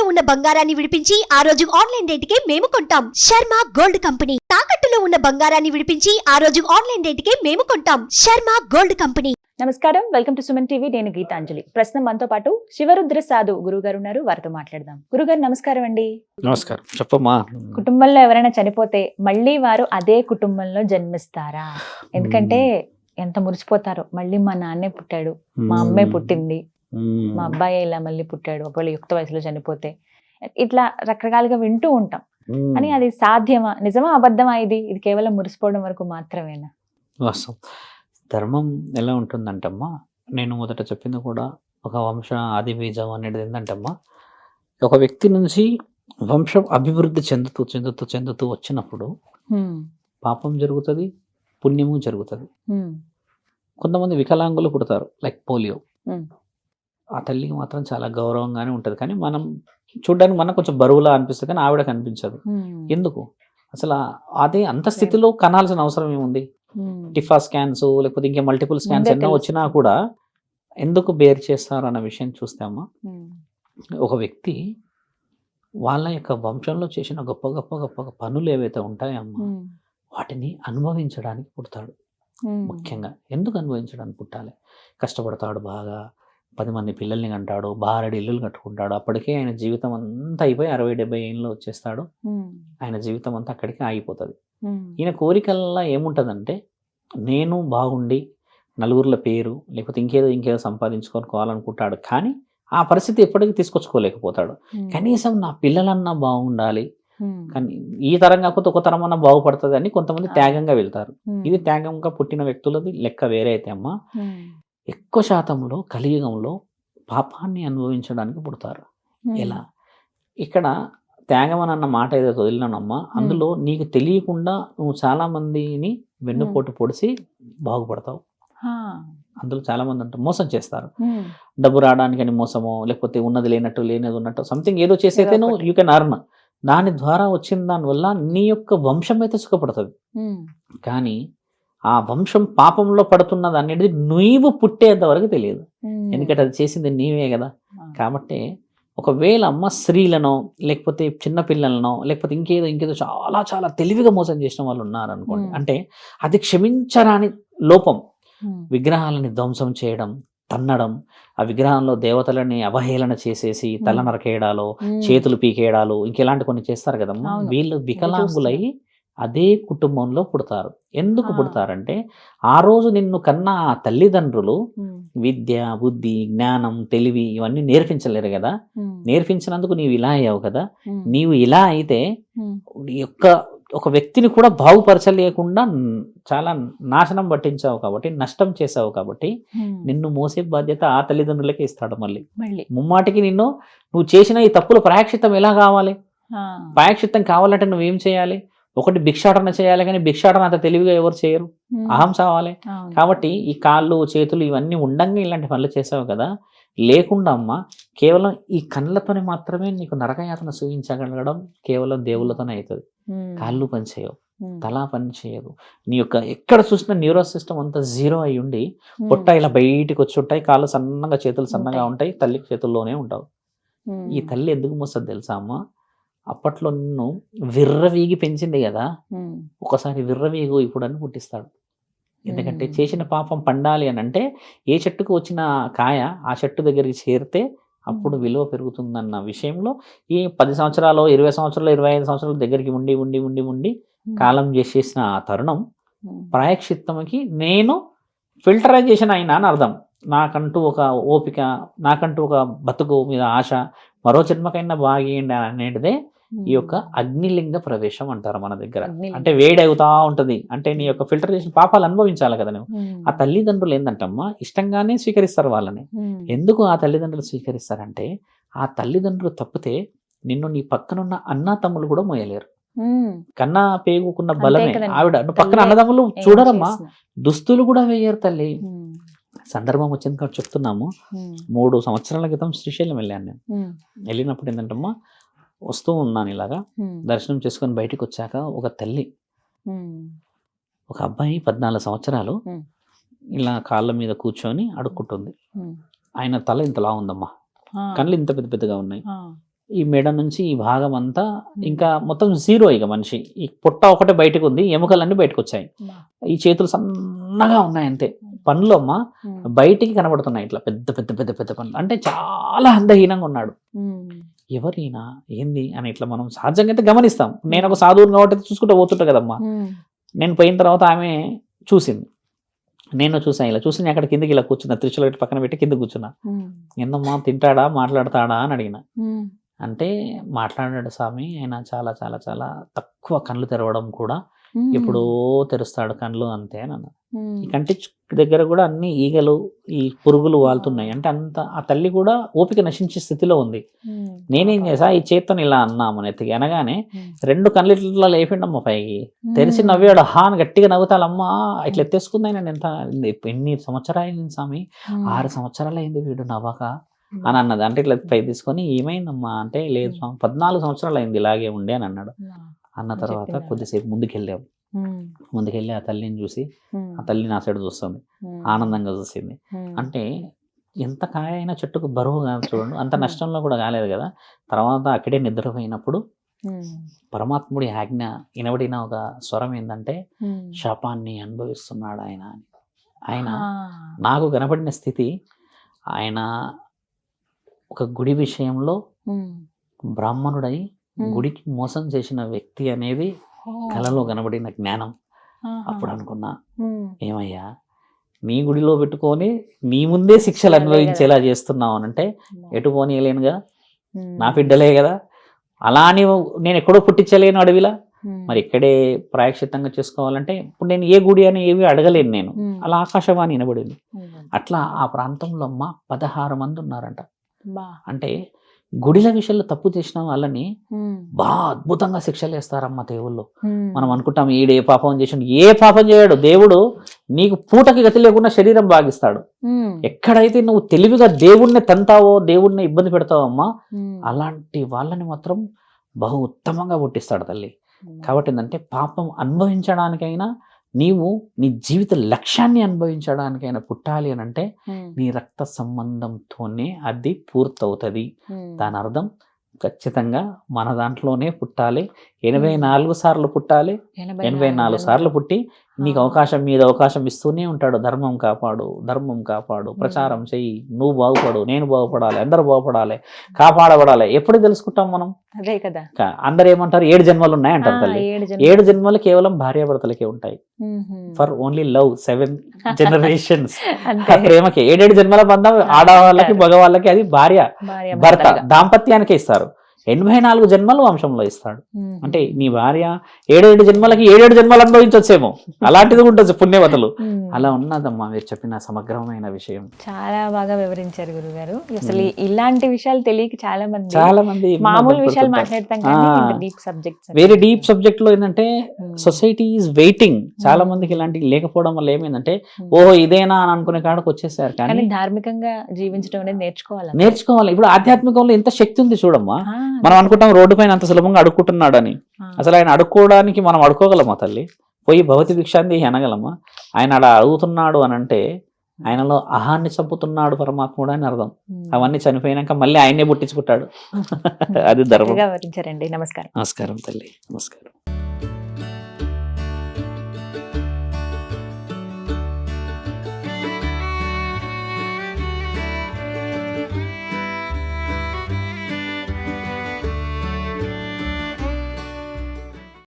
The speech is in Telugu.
తాకట్టులో ఉన్న బంగారాన్ని విడిపించి ఆ రోజు ఆన్లైన్ రేటుకే మేము కొంటాం. Sharma gold company. తాకట్టులో ఉన్న బంగారాన్ని విడిపించి ఆ రోజు ఆన్లైన్ రేటుకే మేము కొంటాం. Sharma gold company. నమస్కారం, వెల్కమ్ టు సుమన్ టీవీ. నేను గీతాంజలి. ప్రస్తుతం మనతో పాటు శివరుద్ర సాధు గురుగారు ఉన్నారు. వారితో మాట్లాడదాం. గురుగారు నమస్కారం అండి. నమస్కారం. చెప్పమ్మా. కుటుంబంలో ఎవరైనా చనిపోతే మళ్ళీ వారు అదే కుటుంబంలో జన్మిస్తారా? ఎందుకంటే ఎంత మురిసిపోతారో, మళ్ళీ మా నాన్నే పుట్టాడు, మా అమ్మే పుట్టింది, మా అబ్బాయి ఇలా మళ్ళీ పుట్టాడు, ఒకవేళ యుక్త వయసులో చనిపోతే, ఇట్లా రకరకాలుగా వింటూ ఉంటాం. అని అది సాధ్యమా, నిజమా, అబద్ధమా? ఇది కేవలం మురిసిపోవడం వరకు మాత్రమేనా? వాస్తవం. ధర్మం ఎలా ఉంటుందంటమ్మా, నేను మొదట చెప్పింది కూడా ఒక వంశ ఆది బీజం అనేది ఏంటంటమ్మా, ఒక వ్యక్తి నుంచి వంశం అభివృద్ధి చెందుతూ చెందుతూ చెందుతూ వచ్చినప్పుడు పాపం జరుగుతుంది, పుణ్యము జరుగుతుంది. కొంతమంది వికలాంగులు పుడతారు, లైక్ పోలియో. ఆ తల్లికి మాత్రం చాలా గౌరవంగానే ఉంటుంది, కానీ మనం చూడడానికి మనకు కొంచెం బరువులా అనిపిస్తుంది, కానీ ఆవిడకి అనిపించదు. ఎందుకు అసలు అదే అంత స్థితిలో కనాల్సిన అవసరం ఏముంది? టిఫా స్కాన్స్ లేకపోతే ఇంకా మల్టిపుల్ స్కాన్స్ ఎన్నో వచ్చినా కూడా ఎందుకు బేర్ చేస్తారు అన్న విషయం చూస్తే అమ్మా, ఒక వ్యక్తి వాళ్ళ యొక్క వంశంలో చేసిన గొప్ప గొప్ప గొప్ప పనులు ఏవైతే ఉంటాయమ్మా, వాటిని అనుభవించడానికి పుడతాడు. ముఖ్యంగా ఎందుకు అనుభవించడానికి పుట్టాలి? కష్టపడతాడు, బాగా 10 మంది పిల్లల్ని కంటాడు, బారెడు ఇల్లులు కట్టుకుంటాడు. అప్పటికే ఆయన జీవితం అంతా అయిపోయి 60-70 ఏళ్ళు వచ్చేస్తాడు. ఆయన జీవితం అంతా అక్కడికి ఆగిపోతుంది. ఈయన కోరికల్లా ఏముంటుందంటే, నేను బాగుండి నలుగురుల పేరు లేకపోతే ఇంకేదో సంపాదించుకోవాలనుకుంటాడు, కానీ ఆ పరిస్థితి ఎప్పటికీ తీసుకొచ్చుకోలేకపోతాడు. కనీసం నా పిల్లలన్నా బాగుండాలి, కానీ ఈ తరం కాకపోతే ఒక తరం అన్నా బాగుపడుతుంది అని కొంతమంది త్యాగంగా వెళ్తారు. ఇది త్యాగంగా పుట్టిన వ్యక్తులది లెక్క వేరే అయితే అమ్మా, ఎక్కువ శాతంలో కలియుగంలో పాపాన్ని అనుభవించడానికి పుడతారు. ఎలా? ఇక్కడ త్యాగం అని అన్న మాట ఏదైతే వదిలినానమ్మా, అందులో నీకు తెలియకుండా నువ్వు చాలా మందిని వెన్నుపోటు పొడిచి బాగుపడతావు. అందులో చాలా మంది అంటే మోసం చేస్తారు. డబ్బు రావడానికని మోసమో, లేకపోతే ఉన్నది లేనట్టు లేనిది ఉన్నట్టు సంథింగ్ ఏదో చేసైతే నువ్వు యూ కెన్ అర్న్. దాని ద్వారా వచ్చిన దానివల్ల నీ యొక్క వంశం అయితే సుఖపడుతుంది, కానీ ఆ వంశం పాపంలో పడుతున్నది అనేది నువ్వు పుట్టేంత వరకు తెలియదు. ఎందుకంటే అది చేసింది నీవే కదా. కాబట్టి ఒకవేళ అమ్మ స్త్రీలనో లేకపోతే చిన్నపిల్లలనో లేకపోతే ఇంకేదో చాలా చాలా తెలివిగా మోసం చేసిన వాళ్ళు ఉన్నారనుకోండి, అంటే అది క్షమించరాని లోపం. విగ్రహాలని ధ్వంసం చేయడం, తన్నడం, ఆ విగ్రహంలో దేవతలని అవహేళన చేసేసి తల నరకేయడాలు, చేతులు పీకేయడాలు, ఇంకెలాంటి కొన్ని చేస్తారు కదమ్మా. వీళ్ళు వికలాంగులై అదే కుటుంబంలో పుడతారు. ఎందుకు పుడతారంటే, ఆ రోజు నిన్ను కన్నా ఆ తల్లిదండ్రులు విద్య, బుద్ధి, జ్ఞానం, తెలివి ఇవన్నీ నేర్పించలేరు కదా. నేర్పించినందుకు నీవు ఇలా అయ్యావు కదా. నీవు ఇలా అయితే ఒక వ్యక్తిని కూడా బాగుపరచలేకుండా చాలా నాశనం పట్టించావు కాబట్టి, నష్టం చేసావు కాబట్టి నిన్ను మోసే బాధ్యత ఆ తల్లిదండ్రులకే ఇస్తాడు. మళ్ళీ ముమ్మాటికి నువ్వు చేసిన ఈ తప్పుల ప్రాయశ్చిత్తం ఎలా కావాలి? ప్రాయశ్చిత్తం కావాలంటే నువ్వేం చేయాలి? ఒకటి భిక్షాటన చేయాలి, కానీ భిక్షాటన అంత తెలివిగా ఎవరు చేయరు, అహం చావాలి. కాబట్టి ఈ కాళ్ళు చేతులు ఇవన్నీ ఉండంగా ఇలాంటి పనులు చేసావు కదా. లేకుండా అమ్మ కేవలం ఈ కళ్ళతోనే మాత్రమే నీకు నరకయాతన చూపించగలగడం కేవలం దేవుళ్ళతోనే అవుతుంది. కాళ్ళు పని చేయవు, తల పని చేయదు, నీ యొక్క ఎక్కడ చూసినా న్యూరో సిస్టమ్ అంతా జీరో అయి ఉండి పొట్ట ఇలా బయటికి వచ్చి ఉంటాయి, కాళ్ళు సన్నగా, చేతులు సన్నగా ఉంటాయి, తల్లి చేతుల్లోనే ఉంటావు. ఈ తల్లి ఎందుకు మోస్తుంది తెలుసా అమ్మ? అప్పట్లో నిన్ను విర్రవీగి పెంచింది కదా, ఒకసారి విర్రవీగు ఇప్పుడు అని పుట్టిస్తాడు. ఎందుకంటే చేసిన పాపం పండాలి అని అంటే, ఏ చెట్టుకు వచ్చిన కాయ ఆ చెట్టు దగ్గరికి చేరితే అప్పుడు విలువ పెరుగుతుందన్న విషయంలో ఈ 10 సంవత్సరాలు, 20 సంవత్సరాలు, 25 సంవత్సరాల దగ్గరికి ఉండి ఉండి ఉండి ఉండి కాలం చేసేసిన ఆ తరుణం ప్రాయశ్చిత్తమకి నేను ఫిల్టరైజేషన్ అయినా అని అర్థం. నాకంటూ ఒక ఓపిక, నాకంటూ ఒక బతుకు మీద ఆశ, మరో జన్మకైనా బాగేయండి అనేటిదే ఈ యొక్క అగ్నిలింగ ప్రవేశం అంటారు మన దగ్గర. అంటే వేడి అవుతా ఉంటది, అంటే నీ యొక్క ఫిల్టర్ చేసిన పాపాలు అనుభవించాలి కదా నువ్వు. ఆ తల్లిదండ్రులు ఏంటంటమ్మా ఇష్టంగానే స్వీకరిస్తారు వాళ్ళని. ఎందుకు ఆ తల్లిదండ్రులు స్వీకరిస్తారంటే, ఆ తల్లిదండ్రులు తప్పితే నిన్ను నీ పక్కనున్న అన్నా తమ్ములు కూడా మోయలేరు. కన్నా పేగుకున్న బలమే ఆవిడ. నువ్వు పక్కన అన్నదమ్ములు చూడరమ్మా, దుస్తులు కూడా వేయరు తల్లి. సందర్భం వచ్చింది కాబట్టి చెప్తున్నాము. 3 సంవత్సరాల క్రితం శ్రీశైలం వెళ్ళాను నేను. వెళ్ళినప్పుడు ఏంటంటమ్మా, వస్తూ ఉన్నాను ఇలాగా, దర్శనం చేసుకొని బయటకు వచ్చాక ఒక తల్లి, ఒక అబ్బాయి 14 సంవత్సరాలు ఇలా కాళ్ళ మీద కూర్చొని అడుక్కుంటుంది. ఆయన తల ఇంతలా ఉందమ్మా, కళ్ళు ఇంత పెద్ద పెద్దగా ఉన్నాయి. ఈ మెడ నుంచి ఈ భాగం అంతా ఇంకా మొత్తం జీరో, ఇక మనిషి ఈ పొట్ట ఒకటే బయటకు ఉంది, ఎముకలన్నీ బయటకు వచ్చాయి, ఈ చేతులు సన్నగా ఉన్నాయి అంతే. పనులు అమ్మ బయటికి కనబడుతున్నాయి ఇట్లా పెద్ద పెద్ద పెద్ద పెద్ద పనులు, అంటే చాలా అందహీనంగా ఉన్నాడు. ఎవరైనా ఏంది అని ఇట్లా మనం సహజంగా అయితే గమనిస్తాం. నేను ఒక సాధువుని కాబట్టి చూసుకుంటూ పోతుంటా కదమ్మా. నేను పోయిన తర్వాత ఆమె చూసింది, నేను చూసాను, ఇలా చూసి అక్కడ కిందకి ఇలా కూర్చున్నా, త్రిశూలం పెట్టి పక్కన పెట్టి కింద కూర్చున్నా. ఏందమ్మా తింటాడా మాట్లాడతాడా అని అడిగిన. అంటే మాట్లాడాడు స్వామి, ఆయన చాలా చాలా చాలా తక్కువ కళ్ళు తెరవడం కూడా, ఎప్పుడో తెరుస్తాడు కళ్ళు అంతే అని అన్న. ఈ కంటి దగ్గర కూడా అన్ని ఈగలు ఈ పురుగులు వాళ్తున్నాయి, అంటే అంత ఆ తల్లి కూడా ఓపిక నశించే స్థితిలో ఉంది. నేనేం చేసా, ఈ చేత్తోని ఇలా అన్నాము నెత్తికి అనగానే 2 కళ్ళు ఇట్లా లేపిండమ్మ పైకి, తెరిచి నవ్వాడు. హాన్ గట్టిగా నవ్వుతాలమ్మా ఇట్లా ఎత్తేసుకుంది. ఆయన ఎంత ఎన్ని సంవత్సరాలు స్వామి, 6 సంవత్సరాలు అయింది వీడు నవ్వక అని అన్నది. అంటే ఇట్లా పై తీసుకొని ఏమైందమ్మా అంటే, లేదు స్వామి 14 సంవత్సరాలు అయింది ఇలాగే ఉండే అని అన్నాడు. అన్న తర్వాత కొద్దిసేపు ముందుకెళ్ళాము. ముందుకెళ్ళి ఆ తల్లిని చూసి, ఆ తల్లి నా సైడ్ చూస్తుంది, ఆనందంగా చూసింది. అంటే ఎంత కాయ అయినా చెట్టుకు బరువు కాదు చూడండి, అంత నష్టంలో కూడా కాలేదు కదా. తర్వాత అక్కడే నిద్రపోయినప్పుడు పరమాత్ముడి ఆజ్ఞ వినబడిన ఒక స్వరం ఏంటంటే, శాపాన్ని అనుభవిస్తున్నాడు ఆయన అని. ఆయన నాకు కనబడిన స్థితి, ఆయన ఒక గుడి విషయంలో బ్రాహ్మణుడై గుడికి మోసం చేసిన వ్యక్తి అనేది కళలో కనబడిన జ్ఞానం. అప్పుడు అనుకున్నా, ఏమయ్యా నీ గుడిలో పెట్టుకొని నీ ముందే శిక్షలు అనుభవించేలా చేస్తున్నావు అనంటే ఎటు పోనీయలేనుగా, నా బిడ్డలే కదా, అలా అని నేను ఎక్కడో పుట్టించలేను అడవిలా, మరి ఇక్కడే ప్రాయశ్చిత్తంగా చేసుకోవాలంటే ఇప్పుడు నేను ఏ గుడి అని ఏవి అడగలేను నేను. అలా ఆకాశవాణి వినబడింది. అట్లా ఆ ప్రాంతంలో అమ్మ 16 మంది ఉన్నారంట. అంటే గుడిల విషయంలో తప్పు చేసిన వాళ్ళని బాగా అద్భుతంగా శిక్షలు వేస్తారమ్మ దేవుళ్ళు. మనం అనుకుంటాం ఈడు ఏ పాపం చేసిండు, ఏ పాపం చేయడు దేవుడు. నీకు పూటకి గతి లేకుండా శరీరం బాగిస్తాడు. ఎక్కడైతే నువ్వు తెలివిగా దేవుణ్ణి తంతావో, దేవుణ్ణి ఇబ్బంది పెడతావో అమ్మా, అలాంటి వాళ్ళని మాత్రం బహు ఉత్తమంగా పుట్టిస్తాడు తల్లి. కాబట్టి ఏంటంటే పాపం అనుభవించడానికైనా, నీవు నీ జీవిత లక్ష్యాన్ని అనుభవించడానికైనా పుట్టాలి అని అంటే నీ రక్త సంబంధంతోనే అది పూర్తవుతుంది. దాని అర్థం ఖచ్చితంగా మన దాంట్లోనే పుట్టాలి. 84 సార్లు పుట్టాలి. 84 సార్లు పుట్టి నీకు అవకాశం మీద అవకాశం ఇస్తూనే ఉంటాడు. ధర్మం కాపాడు, ధర్మం కాపాడు, ప్రచారం చెయ్యి, నువ్వు బాగుపడు, నేను బాగుపడాలి, అందరూ బాగుపడాలి, కాపాడబడాలి. ఎప్పుడు తెలుసుకుంటాం మనం? అదే కదా. అందరు ఏమంటారు, 7 జన్మలు ఉన్నాయి అంటారు తల్లి. 7 జన్మలు కేవలం భార్యాభర్తలకే ఉంటాయి. For only love 7 generations. ప్రేమకి 7 జన్మల బంధం ఆడవాళ్ళకి మగవాళ్ళకి అది భార్య భర్త దాంపత్యానికే ఇస్తారు. 84 జన్మలు వంశంలో ఇస్తాడు. అంటే నీ భార్య 7 జన్మలకి 7 జన్మలు అనుభవించొచ్చేమో, అలాంటిది ఉంటుంది పుణ్యవతలు. అలా ఉన్నదమ్మా మీరు చెప్పిన సమగ్రమైన విషయం. చాలా బాగా వివరించారు గురుగారు. అసలు ఇలాంటి విషయాలు తెలియక చాలా మంది మామూలు విషయాలు మాట్లాడతాం కానీ deep subjects, very deep subject లో ఏంటంటే సొసైటీ ఈజ్ వెయిటింగ్. చాలా మందికి ఇలాంటివి లేకపోవడం వల్ల ఏమైందంటే ఓహో ఇదేనా అని అనుకునే కాడకు వచ్చేసారు. కానీ ధార్మికంగా జీవించడం అనేది నేర్చుకోవాలి. ఇప్పుడు ఆధ్యాత్మికంలో ఎంత శక్తి ఉంది చూడమ్మా. మనం అనుకుంటాం రోడ్డు పైన అంత సులభంగా అడుక్కుంటున్నాడని. అసలు ఆయన అడుక్కోవడానికి మనం అడుక్కోగలమా తల్లి? పోయి భవతి భిక్షాంది అనగలమా? ఆయన అలా అడుగుతున్నాడు అని అంటే ఆయనలో అహాన్ని చంపుతున్నాడు పరమాత్ముడు అని అర్థం. అవన్నీ చనిపోయినాక మళ్ళీ ఆయనే పుట్టించుకుంటాడు. అది ధర్మం. నమస్కారం. నమస్కారం తల్లి, నమస్కారం.